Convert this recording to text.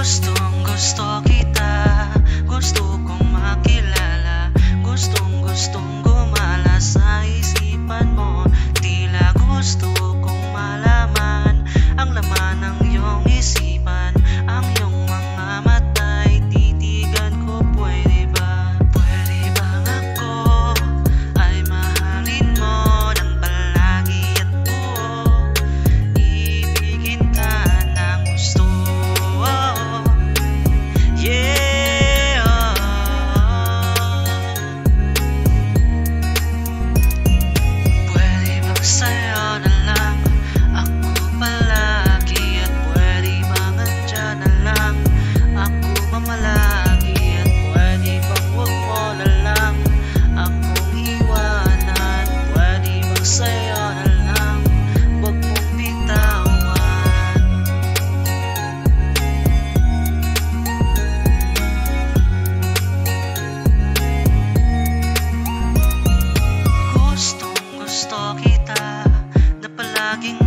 Gustong gusto kita, gusto kong makilala, gustong gumala sa isipan mo. Tila gusto kong malaman ang laman ng iyong isipan, ang iyong mga mata'y titigan ko. Pwede bang ako ay mahalin mo ng palagi at buo, ibigin ka ng gusto. Yeah, pwede bang sa'yo na lang ako palagi, at pwede bang andyan na lang ako mamalagi, at pwede bang wag mo na lang akong iwanan, pwede bang sa'yo na lang wag mong bitawan. Gustong gusto kita na palaging